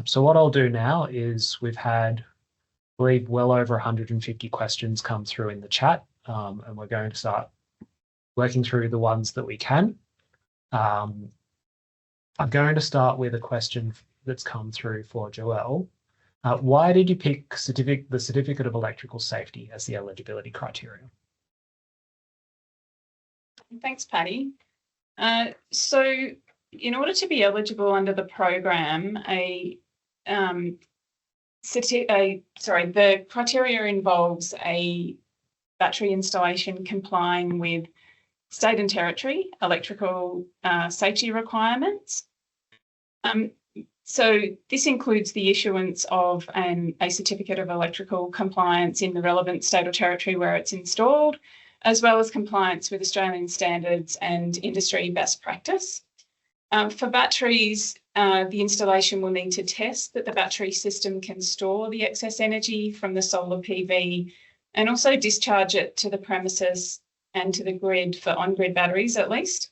So what I'll do now is we've had, I believe, well over 150 questions come through in the chat, and we're going to start working through the ones that we can. I'm going to start with a question that's come through for Joelle. Why did you pick the Certificate of Electrical Safety as the eligibility criteria? Thanks, Patty. So in order to be eligible under the program, the criteria involves a battery installation complying with state and territory electrical safety requirements. So this includes the issuance of a certificate of electrical compliance in the relevant state or territory where it's installed, as well as compliance with Australian standards and industry best practice. For batteries, the installation will need to test that the battery system can store the excess energy from the solar PV and also discharge it to the premises and to the grid for on-grid batteries at least.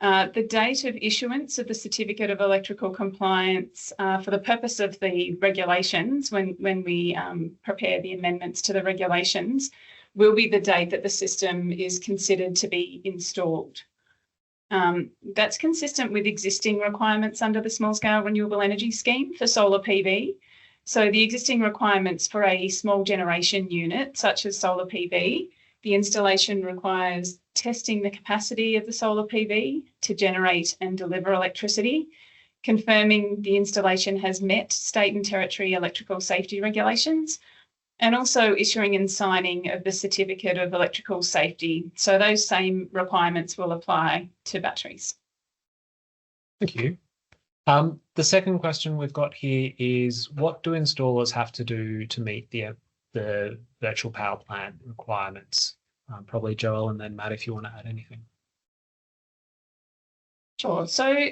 The date of issuance of the Certificate of Electrical Compliance for the purpose of the regulations, when we prepare the amendments to the regulations, will be the date that the system is considered to be installed. That's consistent with existing requirements under the Small Scale Renewable Energy Scheme for solar PV. So the existing requirements for a small generation unit, such as solar PV, the installation requires testing the capacity of the solar PV to generate and deliver electricity, confirming the installation has met state and territory electrical safety regulations, and also issuing and signing of the Certificate of Electrical Safety. So those same requirements will apply to batteries. Thank you. The second question we've got here is, what do installers have to do to meet the virtual power plant requirements? Probably Joelle and then Matt, if you want to add anything. Sure. So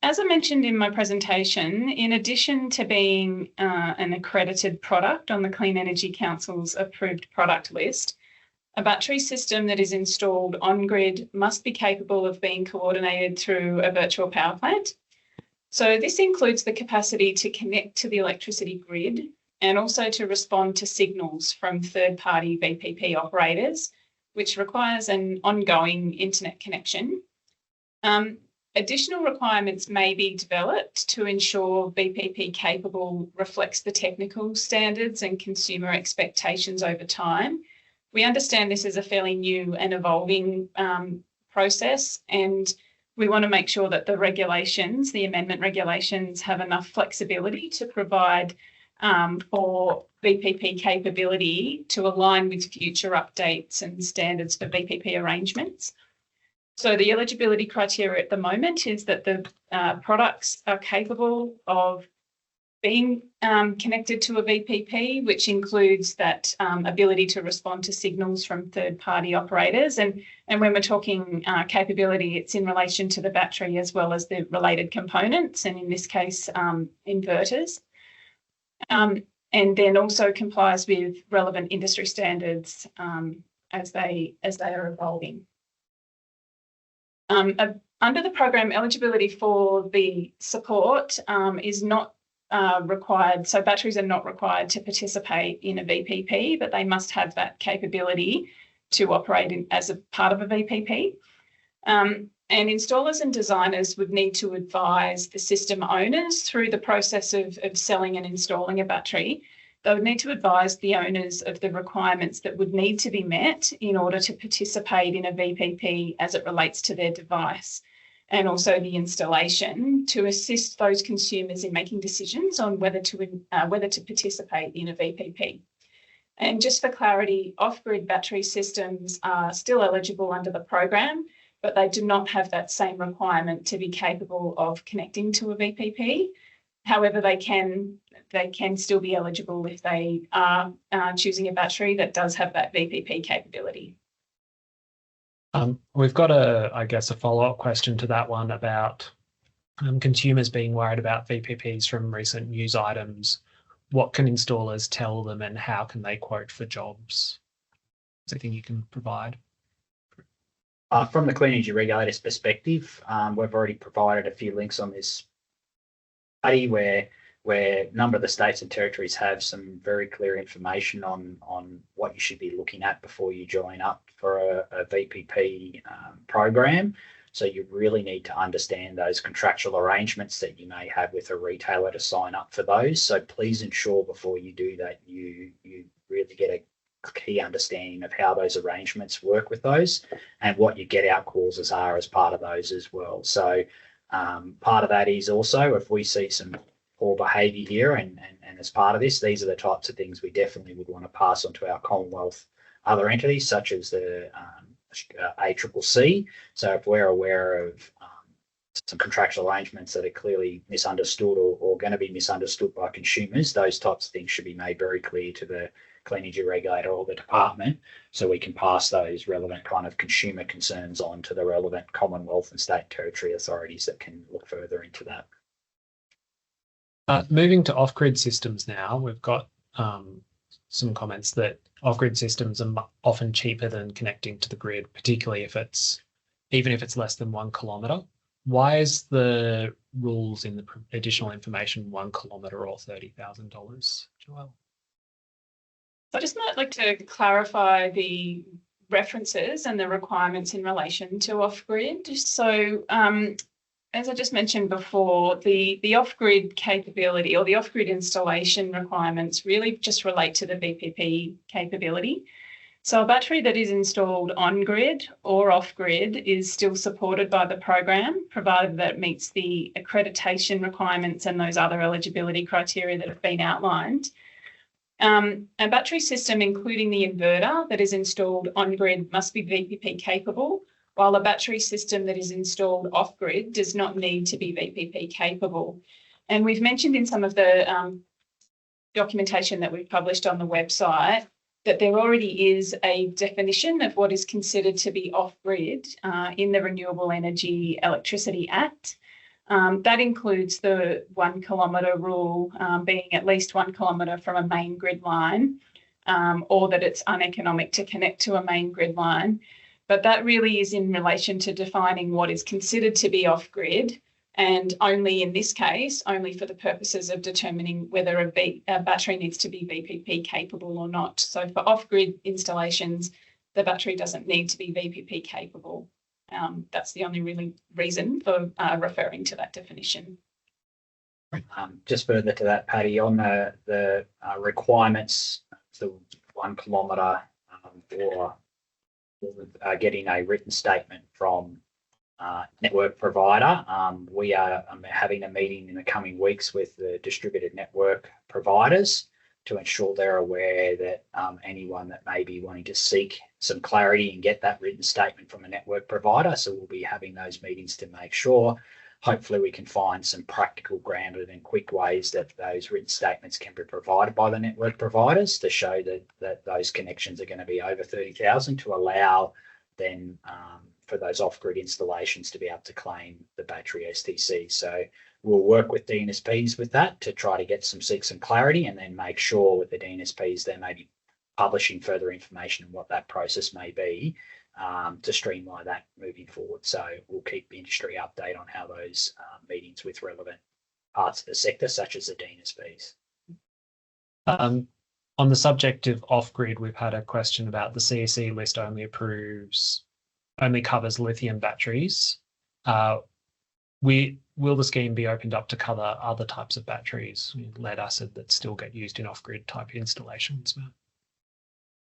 as I mentioned in my presentation, in addition to being an accredited product on the Clean Energy Council's approved product list, a battery system that is installed on-grid must be capable of being coordinated through a virtual power plant. So this includes the capacity to connect to the electricity grid and also to respond to signals from third-party VPP operators, which requires an ongoing internet connection. Additional requirements may be developed to ensure VPP capable reflects the technical standards and consumer expectations over time. We understand this is a fairly new and evolving process, and we want to make sure that the regulations, the amendment regulations, have enough flexibility to provide for VPP capability to align with future updates and standards for VPP arrangements. So the eligibility criteria at the moment is that the products are capable of being connected to a VPP, which includes that ability to respond to signals from third-party operators. And when we're talking capability, it's in relation to the battery as well as the related components, and in this case, inverters. And then also complies with relevant industry standards as they are evolving. Under the program, eligibility for the support is not required. So batteries are not required to participate in a VPP, but they must have that capability to operate as a part of a VPP. And installers and designers would need to advise the system owners through the process of selling and installing a battery. They would need to advise the owners of the requirements that would need to be met in order to participate in a VPP as it relates to their device, and also the installation to assist those consumers in making decisions on whether to participate in a VPP. And just for clarity, off-grid battery systems are still eligible under the program, but they do not have that same requirement to be capable of connecting to a VPP. However, they can still be eligible if they are choosing a battery that does have that VPP capability. We've got a follow-up question to that one about consumers being worried about VPPs from recent news items. What can installers tell them, and how can they quote for jobs? Is there anything you can provide? From the Clean Energy Regulator's perspective, we've already provided a few links on this study where where a number of the states and territories have some very clear information on what you should be looking at before you join up for a VPP program. So you really need to understand those contractual arrangements that you may have with a retailer to sign up for those. So please ensure before you do that, you really get a key understanding of how those arrangements work with those and what your get out clauses are as part of those as well. So part of that is also if we see some poor behaviour here and as part of this, these are the types of things we definitely would want to pass on to our Commonwealth other entities such as the ACCC. So if we're aware of some contractual arrangements that are clearly misunderstood or going to be misunderstood by consumers, those types of things should be made very clear to the Clean Energy Regulator or the department, so we can pass those relevant kind of consumer concerns on to the relevant Commonwealth and state territory authorities that can look further into that. Moving to off-grid systems now, we've got some comments that off-grid systems are often cheaper than connecting to the grid, particularly even if it's less than 1 kilometre. Why is the rules in the additional information 1 kilometre or $30,000, Joelle? So I just might like to clarify the references and the requirements in relation to off-grid. So as I just mentioned before, the off-grid capability or the off-grid installation requirements really just relate to the VPP capability. So a battery that is installed on-grid or off-grid is still supported by the program, provided that it meets the accreditation requirements and those other eligibility criteria that have been outlined. A battery system, including the inverter that is installed on-grid, must be VPP capable, while a battery system that is installed off-grid does not need to be VPP capable. And we've mentioned in some of the documentation that we've published on the website that there already is a definition of what is considered to be off-grid in the Renewable Energy Electricity Act. That includes the 1 kilometre rule being at least 1 kilometre from a main grid line, or that it's uneconomic to connect to a main grid line. But that really is in relation to defining what is considered to be off-grid, and only in this case, only for the purposes of determining whether a battery needs to be VPP capable or not. So for off-grid installations, the battery doesn't need to be VPP capable. That's the only really reason for referring to that definition. Just further to that, Patty, on the requirements, the 1 kilometre for getting a written statement from network provider. We are having a meeting in the coming weeks with the distributed network providers to ensure they're aware that anyone that may be wanting to seek some clarity and get that written statement from a network provider. So we'll be having those meetings to make sure, hopefully we can find some practical, grounded and quick ways that those written statements can be provided by the network providers to show that those connections are going to be over 30,000 to allow then for those off-grid installations to be able to claim the battery STC. So we'll work with DNSPs with that to try to seek some clarity and then make sure with the DNSPs they may be publishing further information on what that process may be to streamline that moving forward. So we'll keep the industry update on how those meetings with relevant parts of the sector, such as the DNSPs. On the subject of off-grid, we've had a question about the CEC list only covers lithium batteries. Will the scheme be opened up to cover other types of batteries, lead acid, that still get used in off-grid type installations?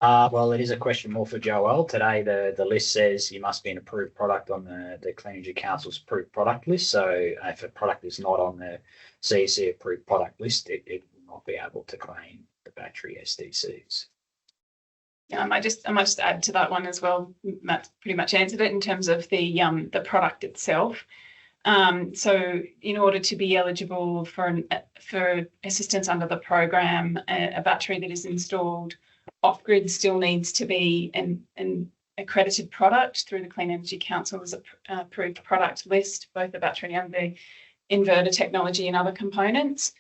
Well, it is a question more for Joelle. Today, the list says you must be an approved product on the Clean Energy Council's approved product list. So if a product is not on the CEC approved product list, it will not be able to claim the battery STCs. I might just add to that one as well. Matt pretty much answered it in terms of the product itself. So in order to be eligible for assistance under the program, a battery that is installed off-grid still needs to be an accredited product through the Clean Energy Council's approved product list, both the battery and the inverter technology and other components.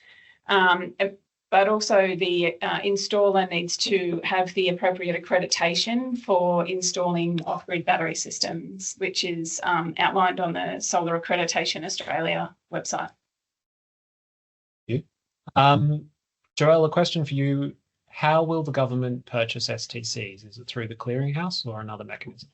But also the installer needs to have the appropriate accreditation for installing off-grid battery systems, which is outlined on the Solar Accreditation Australia website. Thank Joelle, a question for you. How will the government purchase STCs? Is it through the clearinghouse or another mechanism?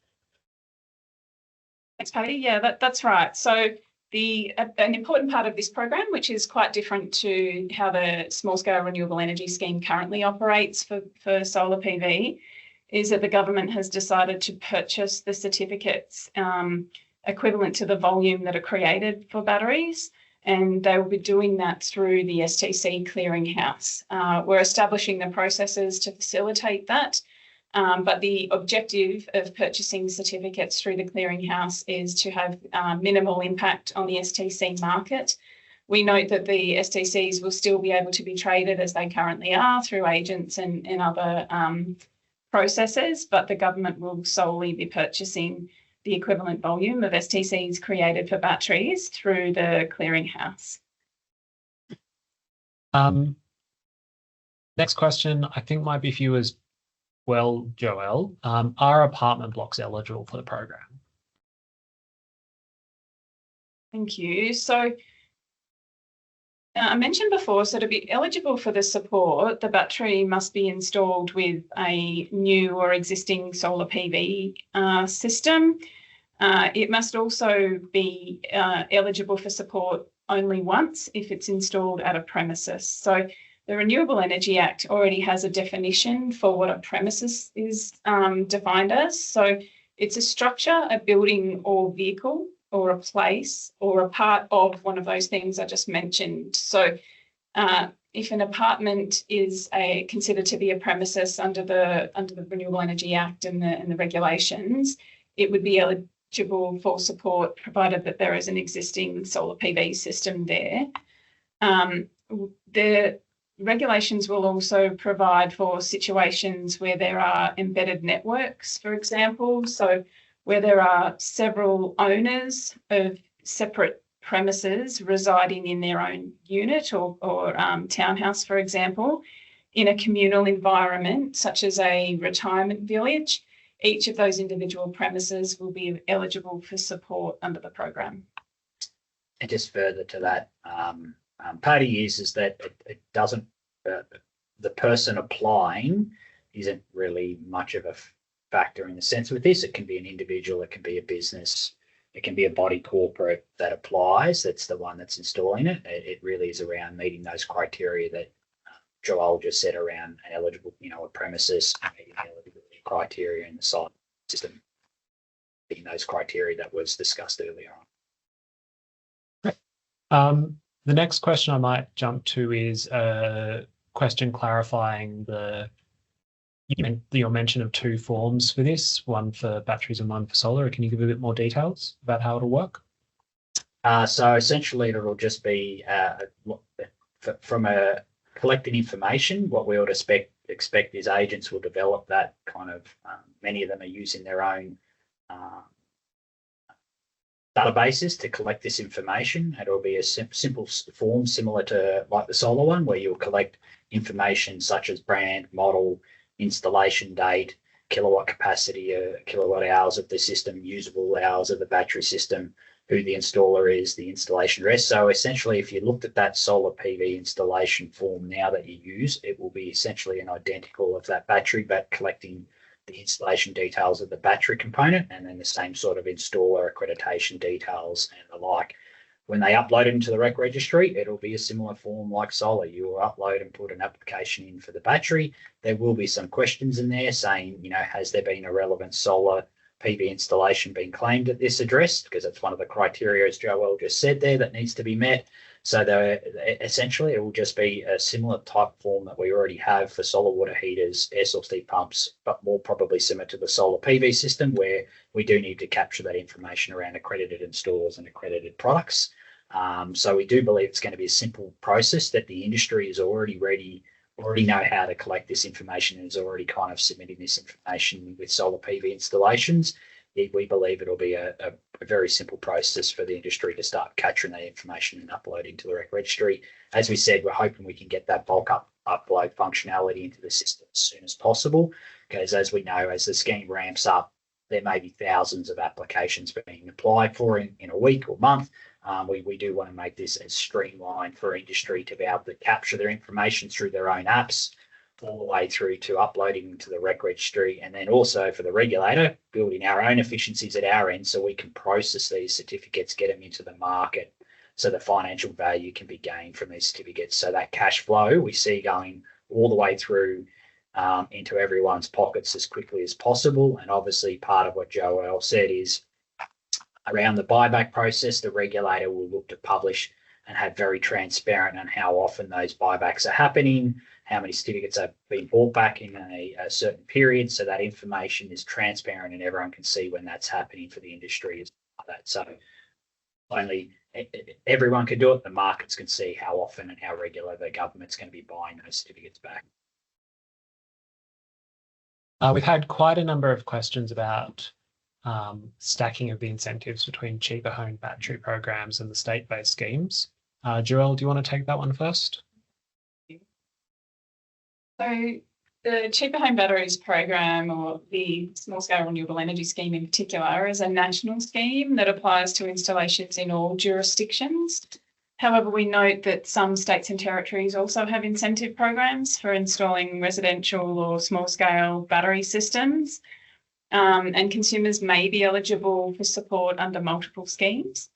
Thanks, Patty. Yeah, that's right. So an important part of this program, which is quite different to how the small scale renewable energy scheme currently operates for solar PV, is that the government has decided to purchase the certificates equivalent to the volume that are created for batteries. And they will be doing that through the STC clearinghouse. We're establishing the processes to facilitate that. But the objective of purchasing certificates through the clearinghouse is to have minimal impact on the STC market. We note that the STCs will still be able to be traded as they currently are through agents and other processes, but the government will solely be purchasing the equivalent volume of STCs created for batteries through the clearinghouse. Next question, I think might be for you as well, Joelle. Are apartment blocks eligible for the program? Thank you. So I mentioned before, so to be eligible for the support, the battery must be installed with a new or existing solar PV system. It must also be eligible for support only once if it's installed at a premises. So the Renewable Energy Act already has a definition for what a premises is defined as. So it's a structure, a building or vehicle or a place or a part of one of those things I just mentioned. So if an apartment is considered to be a premises under the Renewable Energy Act and the regulations, it would be eligible for support provided that there is an existing solar PV system there. The regulations will also provide for situations where there are embedded networks, for example. So where there are several owners of separate premises residing in their own unit or townhouse, for example, in a communal environment, such as a retirement village, each of those individual premises will be eligible for support under the program. And just further to that, Patty uses that it doesn't, the person applying isn't really much of a factor in the sense with this. It can be an individual, it can be a business, it can be a body corporate that applies. That's the one that's installing it. It really is around meeting those criteria that Joelle just said around an eligible, a premises, meeting the eligibility criteria in the site system, meeting those criteria that was discussed earlier on. The next question I might jump to is a question clarifying your mention of two forms for this, one for batteries and one for solar. Can you give a bit more details about how it'll work? So essentially it'll just be from a collected information. What we would expect is agents will develop that kind of, many of them are using their own databases to collect this information. It'll be a simple form similar to like the solar one, where you'll collect information such as brand, model, installation date, kilowatt capacity, kilowatt hours of the system, usable hours of the battery system, who the installer is, the installation address. So essentially, if you looked at that solar PV installation form now that you use, it will be essentially an identical of that battery, but collecting the installation details of the battery component and then the same sort of installer accreditation details and the like. When they upload it into the REC registry, it'll be a similar form like solar. You will upload and put an application in for the battery. There will be some questions in there saying, has there been a relevant solar PV installation being claimed at this address? Because it's one of the criteria, as Joelle just said there, that needs to be met. So essentially, it will just be a similar type form that we already have for solar water heaters, air source heat pumps, but more probably similar to the solar PV system, where we do need to capture that information around accredited installers and accredited products. So we do believe it's going to be a simple process that the industry is already know how to collect this information and is already kind of submitting this information with solar PV installations. We believe it'll be a very simple process for the industry to start capturing that information and uploading to the REC registry. As we said, we're hoping we can get that bulk upload functionality into the system as soon as possible, because as we know, as the scheme ramps up, there may be thousands of applications being applied for in a week or month. We do want to make this as streamlined for industry to be able to capture their information through their own apps, all the way through to uploading to the rec registry, and then also for the regulator, building our own efficiencies at our end so we can process these certificates, get them into the market, so the financial value can be gained from these certificates. So that cash flow we see going all the way through into everyone's pockets as quickly as possible. And obviously part of what Joel said is around the buyback process, the regulator will look to publish and have very transparent on how often those buybacks are happening, how many certificates are being bought back in a certain period. So that information is transparent and everyone can see when that's happening for the industry. So only everyone can do it. The markets can see how often and how regular the government's going to be buying those certificates back. We've had quite a number of questions about stacking of the incentives between cheaper home battery programs and the state-based schemes. Joelle, do you want to take that one first? So the Cheaper Home Batteries program, or the Small Scale Renewable Energy Scheme in particular, is a national scheme that applies to installations in all jurisdictions. However, we note that some states and territories also have incentive programs for installing residential or small scale battery systems, and consumers may be eligible for support under multiple schemes.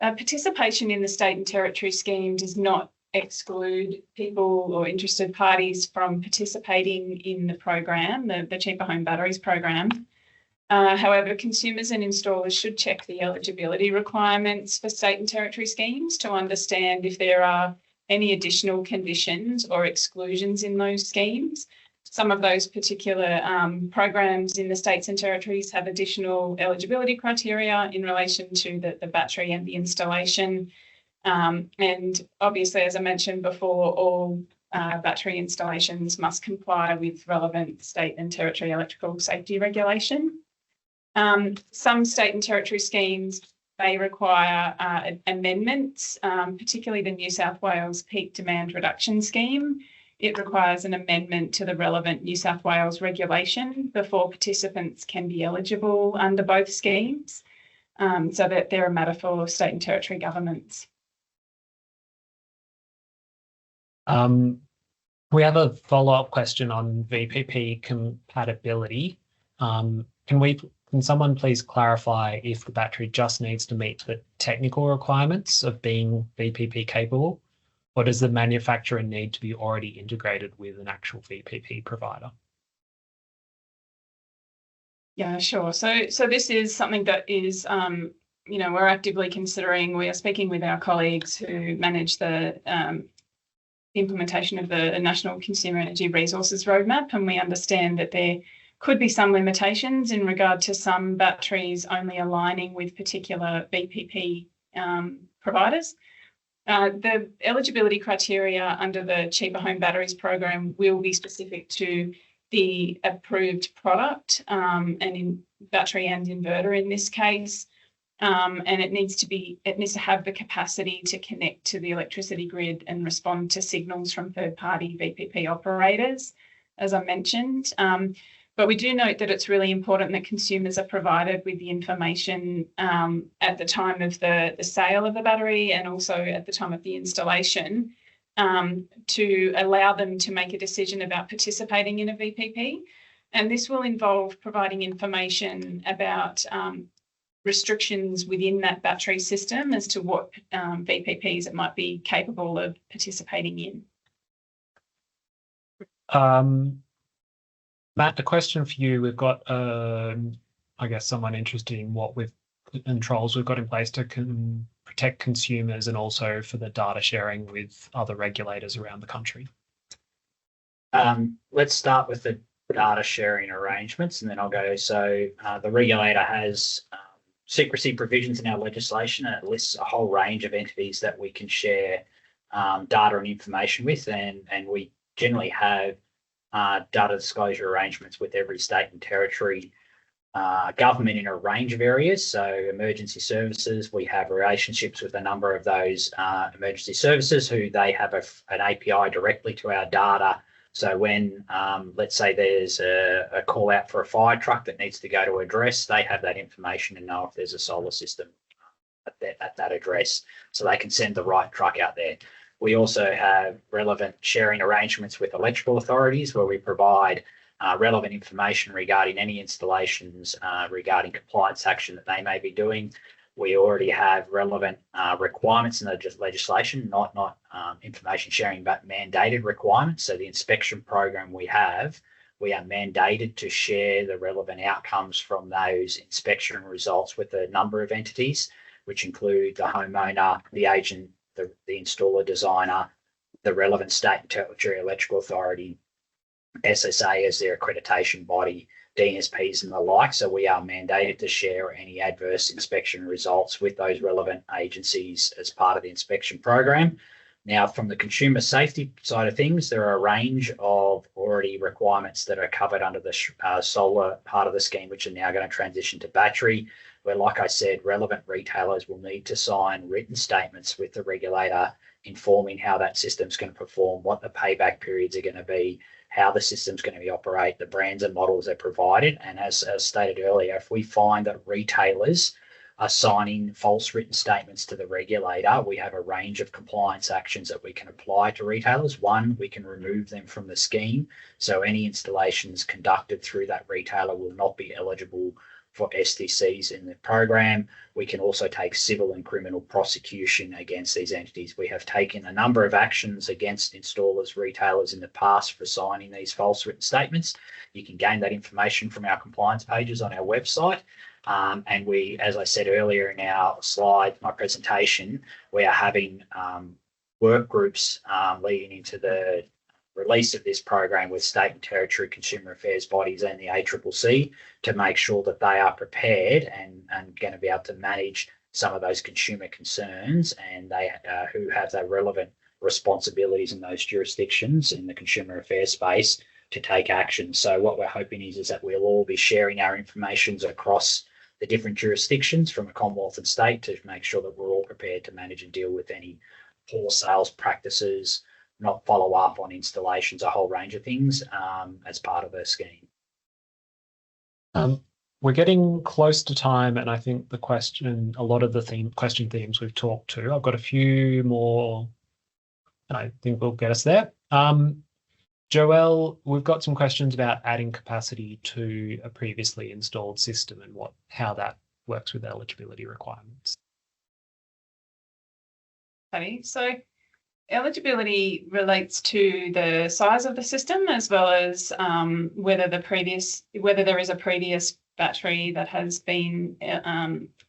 Participation in the state and territory scheme does not exclude people or interested parties from participating in the program, the Cheaper Home Batteries program. However, consumers and installers should check the eligibility requirements for state and territory schemes to understand if there are any additional conditions or exclusions in those schemes. Some of those particular programs in the states and territories have additional eligibility criteria in relation to the battery and the installation. And obviously, as I mentioned before, all battery installations must comply with relevant state and territory electrical safety regulation. Some state and territory schemes may require amendments, particularly the New South Wales Peak Demand Reduction Scheme. It requires an amendment to the relevant New South Wales regulation before participants can be eligible under both schemes, so that they're a matter for state and territory governments. We have a follow-up question on VPP compatibility. Can someone please clarify if the battery just needs to meet the technical requirements of being VPP capable, or does the manufacturer need to be already integrated with an actual VPP provider? Yeah, sure. So this is something that is, we're actively considering. We are speaking with our colleagues who manage the implementation of the National Consumer Energy Resources Roadmap, and we understand that there could be some limitations in regard to some batteries only aligning with particular VPP providers. The eligibility criteria under the Cheaper Home Batteries program will be specific to the approved product, and in battery and inverter in this case. And it needs to have the capacity to connect to the electricity grid and respond to signals from third-party VPP operators, as I mentioned. But we do note that it's really important that consumers are provided with the information at the time of the sale of the battery and also at the time of the installation to allow them to make a decision about participating in a VPP. And this will involve providing information about restrictions within that battery system as to what VPPs it might be capable of participating in. Matt, a question for you. We've got, I guess, someone interested in what controls we've got in place to protect consumers and also for the data sharing with other regulators around the country. Let's start with the data sharing arrangements and then I'll go. So the regulator has secrecy provisions in our legislation, and it lists a whole range of entities that we can share data and information with, and we generally have data disclosure arrangements with every state and territory government in a range of areas. So emergency services, we have relationships with a number of those emergency services who they have an API directly to our data. So when, let's say there's a call out for a fire truck that needs to go to address, they have that information and know if there's a solar system at that address, so they can send the right truck out there. We also have relevant sharing arrangements with electrical authorities where we provide relevant information regarding any installations, regarding compliance action that they may be doing. We already have relevant requirements in the legislation, not information sharing, but mandated requirements. So the inspection program we are mandated to share the relevant outcomes from those inspection results with a number of entities, which include the homeowner, the agent, the installer designer, the relevant state and territory electrical authority, SSA as their accreditation body, DNSPs and the like. So we are mandated to share any adverse inspection results with those relevant agencies as part of the inspection program. Now, from the consumer safety side of things, there are a range of already requirements that are covered under the solar part of the scheme, which are now going to transition to battery, where, like I said, relevant retailers will need to sign written statements with the regulator informing how that system's going to perform, what the payback periods are going to be, how the system's going to be operate, the brands and models they're provided. And as stated earlier, if we find that retailers are signing false written statements to the regulator, we have a range of compliance actions that we can apply to retailers. One, we can remove them from the scheme. So any installations conducted through that retailer will not be eligible for STCs in the program. We can also take civil and criminal prosecution against these entities. We have taken a number of actions against installers, retailers in the past for signing these false written statements. You can gain that information from our compliance pages on our website. And we, as I said earlier in our slide, my presentation, we are having work groups leading into the release of this program with state and territory consumer affairs bodies and the ACCC to make sure that they are prepared and going to be able to manage some of those consumer concerns, and they who have the relevant responsibilities in those jurisdictions in the consumer affairs space to take action. So what we're hoping is that we'll all be sharing our information across the different jurisdictions from a Commonwealth and state to make sure that we're all prepared to manage and deal with any poor sales practices, not follow up on installations, a whole range of things as part of the scheme. We're getting close to time, and I think a lot of the question themes we've talked to. I've got a few more, and I think we'll get us there. Joelle, we've got some questions about adding capacity to a previously installed system and how that works with eligibility requirements. Okay, so eligibility relates to the size of the system as well as whether there is a previous battery that has been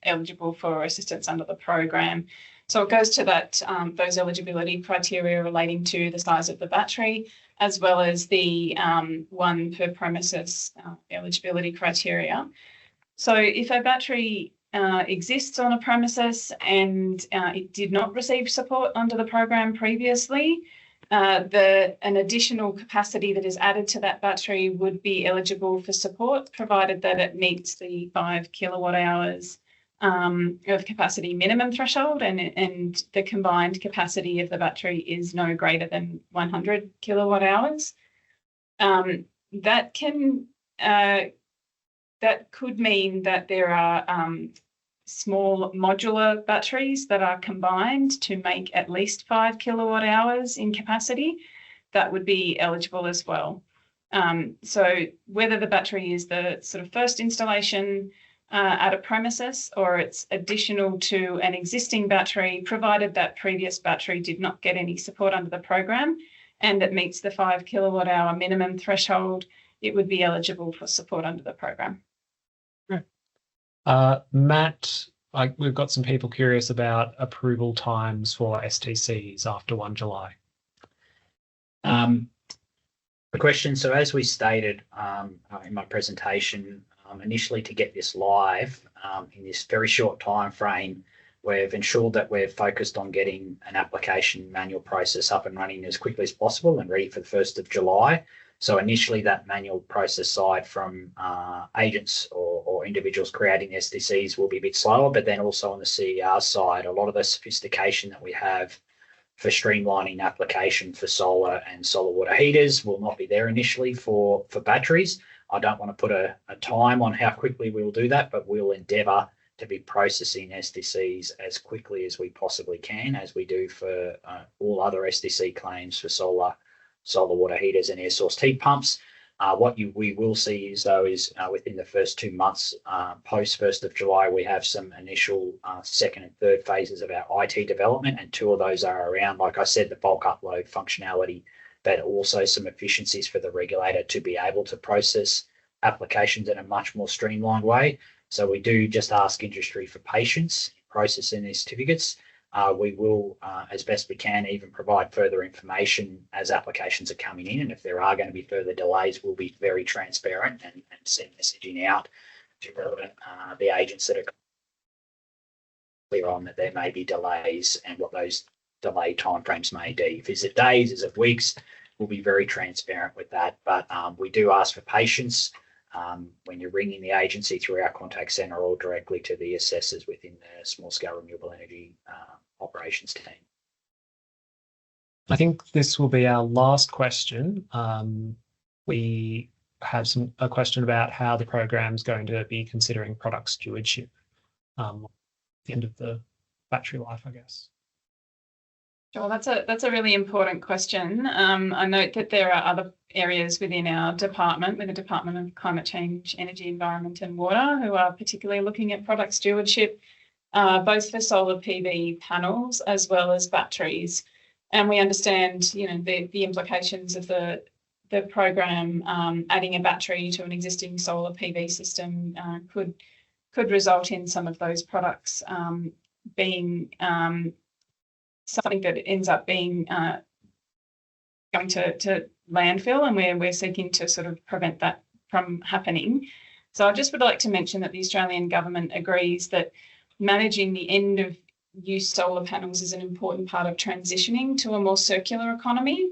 eligible for assistance under the program. So it goes to that those eligibility criteria relating to the size of the battery, as well as the one per premises eligibility criteria. So if a battery exists on a premises and it did not receive support under the program previously, an additional capacity that is added to that battery would be eligible for support, provided that it meets the 5 kilowatt hours of capacity minimum threshold, and the combined capacity of the battery is no greater than 100 kilowatt hours. That could mean that there are small modular batteries that are combined to make at least 5 kilowatt hours in capacity. That would be eligible as well. So whether the battery is the sort of first installation at a premises or it's additional to an existing battery, provided that previous battery did not get any support under the program and it meets the 5 kilowatt hour minimum threshold, it would be eligible for support under the program. Matt, we've got some people curious about approval times for STCs after 1 July. The question, so as we stated in my presentation, initially to get this live in this very short time frame, we've ensured that we're focused on getting an application manual process up and running as quickly as possible and ready for the 1st of July. So initially that manual process side from agents or individuals creating STCs will be a bit slower, but then also on the CER side, a lot of the sophistication that we have for streamlining application for solar and solar water heaters will not be there initially for batteries. I don't want to put a time on how quickly we'll do that, but we'll endeavour to be processing SDCs as quickly as we possibly can, as we do for all other SDC claims for solar water heaters and air source heat pumps. What we will see is within the first 2 months post 1st of July, we have some initial second and third phases of our IT development, and 2 of those are around, like I said, the bulk upload functionality, but also some efficiencies for the regulator to be able to process applications in a much more streamlined way. So we do just ask industry for patience in processing these certificates. We will, as best we can, even provide further information as applications are coming in. And if there are going to be further delays, we'll be very transparent and send messaging out to the agents that are clear on that there may be delays and what those delay timeframes may be. Is it days? Is it weeks? We'll be very transparent with that. But we do ask for patience when you're ringing the agency through our contact centre or directly to the assessors within the small scale renewable energy operations team. I think this will be our last question. We have a question about how the program's going to be considering product stewardship at the end of the battery life, I guess. Sure, that's a really important question. I note that there are other areas within our department, with the Department of Climate Change, Energy, Environment and Water, who are particularly looking at product stewardship, both for solar PV panels as well as batteries. And we understand, you know, the implications of the program adding a battery to an existing solar PV system could result in some of those products being something that ends up being going to landfill, and we're seeking to sort of prevent that from happening. So I just would like to mention that the Australian government agrees that managing the end of use solar panels is an important part of transitioning to a more circular economy.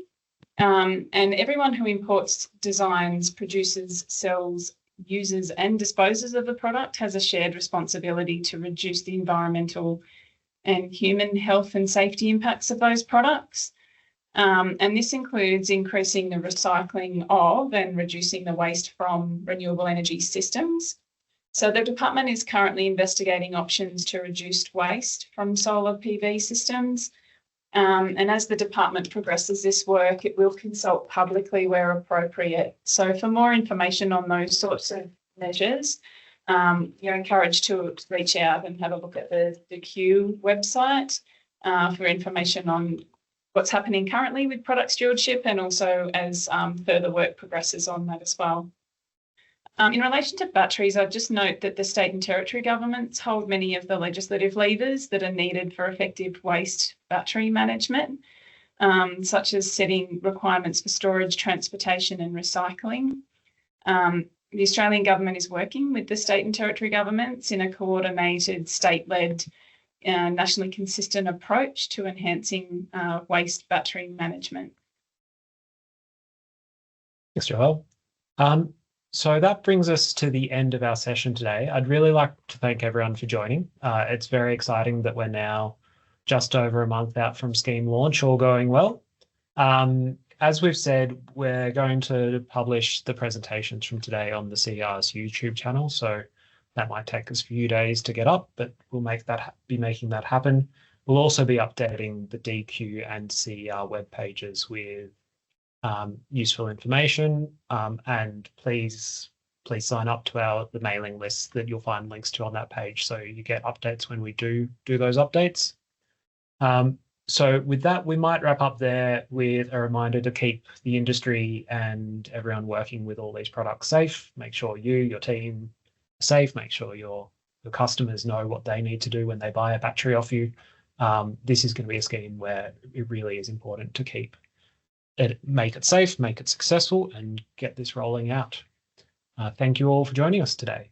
And everyone who imports, designs, produces, sells, uses and disposes of the product has a shared responsibility to reduce the environmental and human health and safety impacts of those products. And this includes increasing the recycling of and reducing the waste from renewable energy systems. So the department is currently investigating options to reduce waste from solar PV systems. And as the department progresses this work, it will consult publicly where appropriate. So for more information on those sorts of measures, you're encouraged to reach out and have a look at the Q website for information on what's happening currently with product stewardship, and also as further work progresses on that as well. In relation to batteries, I'd just note that the state and territory governments hold many of the legislative levers that are needed for effective waste battery management, such as setting requirements for storage, transportation and recycling. The Australian government is working with the state and territory governments in a coordinated, state-led, nationally consistent approach to enhancing waste battery management. Thanks, Joelle. So that brings us to the end of our session today. I'd really like to thank everyone for joining. It's very exciting that we're now just over a month out from scheme launch, all going well. As we've said, we're going to publish the presentations from today on the CER's YouTube channel, so that might take us a few days to get up, but we'll be making that happen. We'll also be updating the DQ and CER web pages with useful information, and please sign up to the mailing list that you'll find links to on that page, so you get updates when we do those updates. So with that, we might wrap up there with a reminder to keep the industry and everyone working with all these products safe. Make sure your team are safe. Make sure your customers know what they need to do when they buy a battery off you. This is going to be a scheme where it really is important to make it safe, make it successful, and get this rolling out. Thank you all for joining us today.